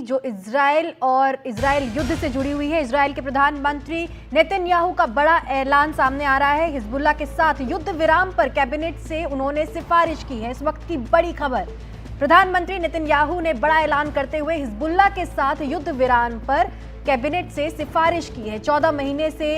जो इजराइल युद्ध से जुड़ी हुई है। इजराइल के प्रधानमंत्री नेतन्याहू का बड़ा ऐलान सामने आ रहा है। हिजबुल्लाह के साथ युद्ध विराम पर कैबिनेट से उन्होंने सिफारिश की है। इस वक्त की बड़ी खबर, प्रधानमंत्री नेतन्याहू ने बड़ा ऐलान करते हुए हिजबुल्लाह के साथ युद्ध विराम पर कैबिनेट से सिफारिश की है। 14 महीने से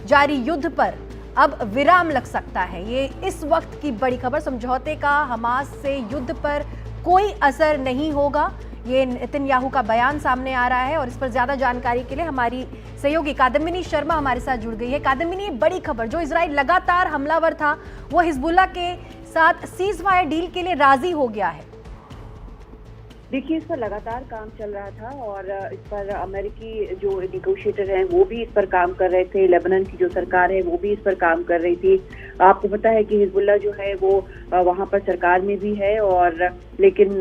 जारी युद्ध पर अब विराम लग सकता है। ये इस वक्त की बड़ी खबर। समझौते का हमास से युद्ध पर कोई असर नहीं होगा, ये नेतन्याहू का बयान सामने आ रहा है। और इस पर ज्यादा जानकारी के लिए हमारी सहयोगी कादम्बिनी शर्मा हमारे साथ जुड़ गई है। कादम्बिनी, बड़ी खबर, जो इजराइल लगातार हमलावर था वो हिजबुल्लाह के साथ सीज फायर डील के लिए राजी हो गया है। देखिए, इस पर लगातार काम चल रहा था और इस पर अमेरिकी जो निगोशिएटर हैं वो भी इस पर काम कर रहे थे। लेबनान की जो सरकार है वो भी इस पर काम कर रही थी। आपको पता है कि हिजबुल्लाह जो है वो वहां पर सरकार में भी है, और लेकिन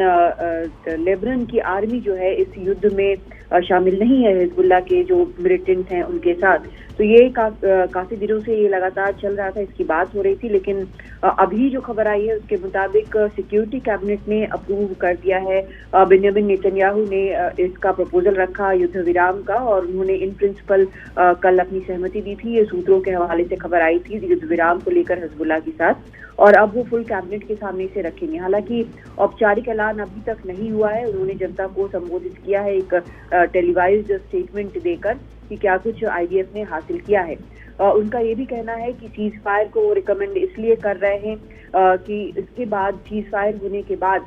लेबनान की आर्मी जो है इस युद्ध में शामिल नहीं है हिजबुल्लाह के जो मिलिटेंट हैं उनके साथ। तो ये काफी दिनों से ये लगातार चल रहा था, इसकी बात हो रही थी। लेकिन अभी जो खबर आई है उसके मुताबिक सिक्योरिटी कैबिनेट ने अप्रूव कर दिया है। बेंजामिन नेतन्याहू ने इसका प्रपोजल रखा युद्ध विराम का, और उन्होंने इन प्रिंसिपल कल अपनी सहमति दी थी। ये सूत्रों के हवाले से खबर आई थी युद्ध विराम को लेकर हिजबुल्लाह के साथ, और अब वो फुल कैबिनेट के सामने से रखेंगे। हालांकि औपचारिक ऐलान अभी तक नहीं हुआ है। उन्होंने जनता को संबोधित किया है एक टेलीवाइज्ड स्टेटमेंट देकर कि क्या कुछ आईडीएफ ने हासिल किया है। उनका ये भी कहना है कि सीज फायर को वो रिकमेंड इसलिए कर रहे हैं कि इसके बाद सीज फायर होने के बाद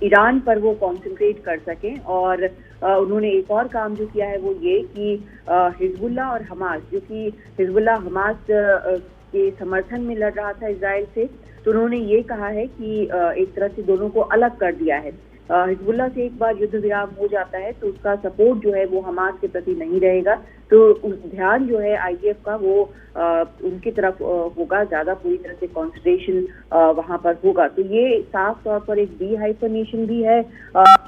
ईरान पर वो कॉन्सेंट्रेट कर सकें। और उन्होंने एक और काम जो किया है वो ये कि हिजबुल्लाह और हमास, जो कि हिजबुल्लाह हमास के समर्थन में लड़ रहा था इजराइल से, तो उन्होंने ये कहा है कि एक तरह से दोनों को अलग कर दिया है। हिजबुल्लाह से एक बार युद्ध विराम हो जाता है तो उसका सपोर्ट जो है वो हमास के प्रति नहीं रहेगा, तो उस ध्यान जो है आईडीएफ का वो उनकी तरफ होगा, ज्यादा पूरी तरह से कॉन्सेंट्रेशन वहां पर होगा। तो ये साफ तौर पर एक डिहाइफनेशन भी है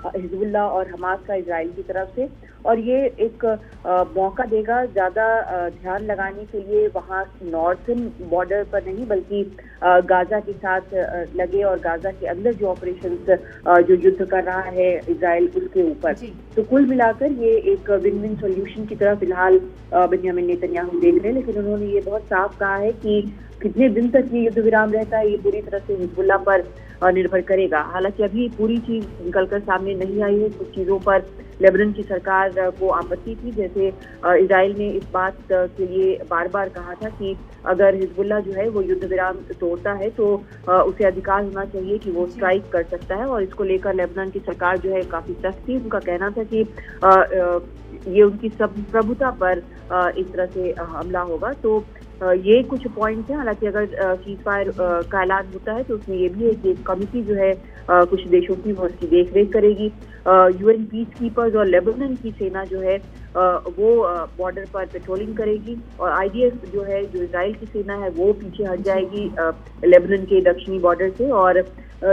हिजबुल्लाह और हमास का इजराइल की तरफ से, और ये एक मौका देगा ज्यादा ध्यान लगाने के लिए वहां नॉर्थन बॉर्डर पर नहीं, बल्कि गाजा के साथ लगे और गाजा के अंदर जो ऑपरेशंस जो युद्ध कर रहा है इजराइल उसके ऊपर। तो कुल मिलाकर ये एक विन विन सॉल्यूशन की तरह फिलहाल बेंजामिन नेतन्याहू देख रहे हैं। लेकिन उन्होंने ये बहुत साफ कहा है कि कितने दिन तक ये युद्ध विराम रहता है ये पूरी तरह से हिजबुल्लाह पर निर्भर करेगा। हालांकि अभी पूरी चीज निकलकर सामने नहीं आई है। कुछ चीजों पर लेबनान की सरकार को आपत्ति थी, जैसे इजराइल ने इस बात के लिए बार बार कहा था कि अगर हिजबुल्लाह जो है वो युद्ध विराम तोड़ता है तो उसे अधिकार होना चाहिए कि वो स्ट्राइक कर सकता है, और इसको लेकर लेबनान की सरकार जो है काफी सख्त थी। उनका कहना था कि ये उनकी प्रभुता पर इस तरह से हमला होगा। तो ये कुछ पॉइंट्स हैं। हालांकि अगर सीज फायर का ऐलान होता है तो उसमें ये भी है कि एक कमिटी जो है कुछ देशों की वो उसकी देखरेख करेगी। यूएन पीस कीपर्स और लेबनान की सेना जो है वो बॉर्डर पर पेट्रोलिंग करेगी, और आईडीएफ जो है, जो इजराइल की सेना है, वो पीछे हट जाएगी लेबनान के दक्षिणी बॉर्डर से। और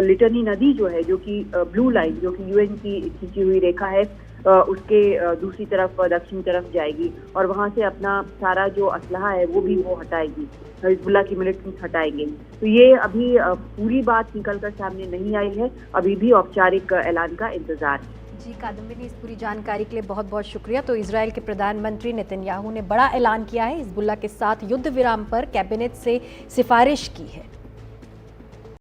लिटनी नदी जो है, जो कि ब्लू लाइन, जो कि यूएन की खींची हुई रेखा है, उसके दूसरी तरफ दक्षिण तरफ जाएगी, और वहां से अपना सारा जो असलहा है वो भी वो हटाएगी, हिजबुल्लाह की मिलिटेंट्स हटाएंगे। तो ये अभी पूरी बात निकलकर सामने नहीं आई है, अभी भी औपचारिक ऐलान का इंतजार है। जी कादम्बिनी, इस पूरी जानकारी के लिए बहुत बहुत शुक्रिया। तो इजराइल के प्रधानमंत्री नेतन्याहू ने बड़ा ऐलान किया है, हिजबुल्लाह के साथ युद्ध विराम पर कैबिनेट से सिफारिश की है।